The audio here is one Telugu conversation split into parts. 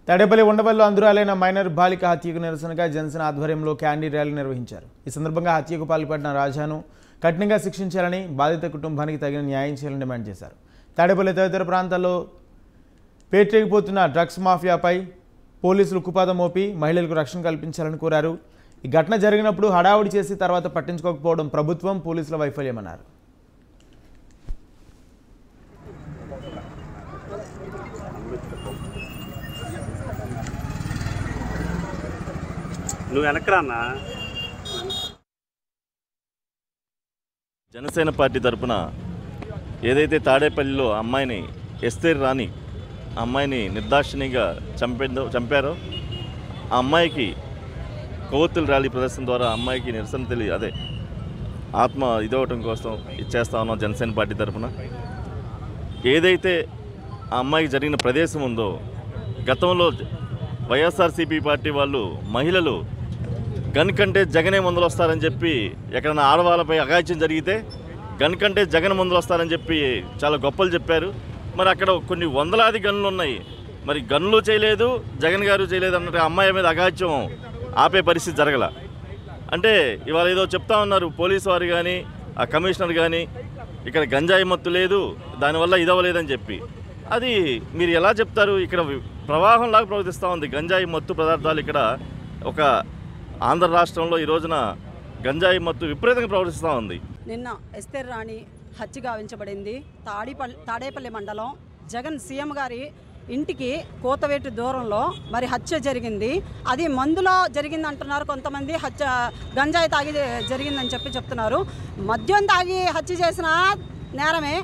తాడేపల్లి ఉండవల్లిలో అందురాలైన మైనర్ బాలిక హత్యకు నిరసనగా జనసేన ఆధ్వర్యంలో క్యాండీ ర్యాలీ నిర్వహించారు. ఈ సందర్భంగా హత్యకు పాల్పడిన రాజాను కఠినంగా శిక్షించాలని, బాధిత కుటుంబానికి తగిన న్యాయం చేయాలని డిమాండ్ చేశారు. తాడేపల్లి తదితర ప్రాంతాల్లో పేటరేగిపోతున్న డ్రగ్స్ మాఫియాపై పోలీసులు కుపాదం మోపి మహిళలకు రక్షణ కల్పించాలని కోరారు. ఈ ఘటన జరిగినప్పుడు హడావుడి చేసి తర్వాత పట్టించుకోకపోవడం ప్రభుత్వం, పోలీసుల వైఫల్యమన్నారు. జనసేన పార్టీ తరఫున ఏదైతే తాడేపల్లిలో అమ్మాయిని ఎస్తేర్ రాణి అమ్మాయిని నిర్దాక్షిణ్యంగా చంపారో ఆ అమ్మాయికి కొవ్వొత్తుల ర్యాలీ ప్రదర్శన ద్వారా అమ్మాయికి నిరసన ఆత్మ ఇదవటం కోసం ఇచ్చేస్తా ఉన్నాం. జనసేన పార్టీ తరఫున ఏదైతే ఆ అమ్మాయికి జరిగిన ప్రదేశం ఉందో, గతంలో వైఎస్ఆర్సీపీ పార్టీ వాళ్ళు మహిళలు గన్ కంటే జగనే ముందులు వస్తారని చెప్పి, ఎక్కడైనా ఆడవాళ్ళపై అఘాయిత్యం జరిగితే గన్ కంటే జగన్ ముందులు వస్తారని చెప్పి చాలా గొప్పలు చెప్పారు. మరి అక్కడ కొన్ని వందలాది గన్నులు ఉన్నాయి, మరి గన్నులు చేయలేదు, జగన్ గారు చేయలేదు అన్నట్టు అమ్మాయి మీద అఘాయిత్యం ఆపే పరిస్థితి జరగల. అంటే ఇవాళ ఏదో చెప్తా ఉన్నారు పోలీసు వారు కానీ, ఆ కమిషనర్ కానీ, ఇక్కడ గంజాయి మత్తు లేదు, దానివల్ల ఇదవ్వలేదని చెప్పి. అది మీరు ఎలా చెప్తారు? ఇక్కడ ప్రవాహంలాగా ప్రవర్తిస్తూ ఉంది గంజాయి మత్తు పదార్థాలు. ఇక్కడ ఒక ఆంధ్ర రాష్ట్రంలో ఈ రోజున గంజాయి మత్తు విపరీతంగా ప్రవర్తిస్తూ ఉంది. నిన్న ఎస్తేర్ రాణి హత్య గావించబడింది. తాడేపల్లి మండలం జగన్ సీఎం గారి ఇంటికి కోతవేటు దూరంలో మరి హత్య జరిగింది. అది మందులో జరిగింది అంటున్నారు కొంతమంది, గంజాయి తాగి జరిగిందని చెప్తున్నారు. మద్యం తాగి హత్య చేసిన నేరమే,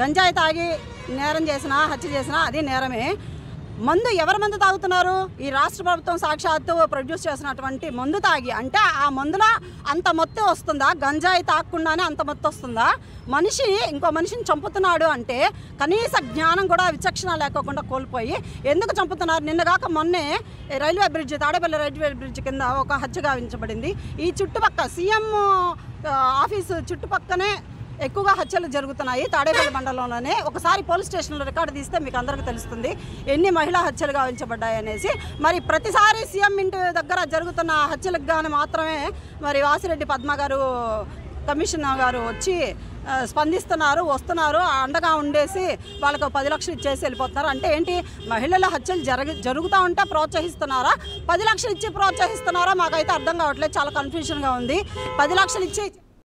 గంజాయి తాగి నేరం చేసినా హత్య చేసినా అది నేరమే. మందు ఎవరు మందు తాగుతున్నారు? ఈ రాష్ట్ర ప్రభుత్వం సాక్షాత్తు ప్రొడ్యూస్ చేసినటువంటి మందు తాగి. అంటే ఆ మందులో అంత మత్తు వస్తుందా? గంజాయి తాగకుండానే అంత మత్తు వస్తుందా? మనిషి ఇంకో మనిషిని చంపుతున్నాడు అంటే కనీస జ్ఞానం కూడా, విచక్షణ లేకోకుండా కోల్పోయి ఎందుకు చంపుతున్నారు? నిన్నగాక మొన్నే railway bridge, Tadepalli railway bridge కింద ఒక హత్య గావించబడింది. ఈ చుట్టుపక్కల సీఎం ఆఫీసు చుట్టుపక్కనే ఎక్కువగా హత్యలు జరుగుతున్నాయి. తాడేపల్లి మండలంలోనే ఒకసారి పోలీస్ స్టేషన్లో రికార్డు తీస్తే మీకు అందరికీ తెలుస్తుంది ఎన్ని మహిళా హత్యలు గావించబడ్డాయి అనేసి. మరి ప్రతిసారి సీఎం ఇంటి దగ్గర జరుగుతున్న హత్యలకు గాను మాత్రమే మరి వాసిరెడ్డి పద్మ గారు, కమిషనర్ గారు వచ్చి స్పందిస్తున్నారు, వస్తున్నారు, అండగా ఉండేసి వాళ్ళకు 10 లక్షలు ఇచ్చేసి వెళ్ళిపోతున్నారు. అంటే ఏంటి? మహిళల హత్యలు జరుగుతూ ఉంటే ప్రోత్సహిస్తున్నారా? 10 లక్షలు ఇచ్చి ప్రోత్సహిస్తున్నారా? మాకైతే అర్థం కావట్లేదు, చాలా కన్ఫ్యూజన్గా ఉంది. 10 లక్షలు ఇచ్చి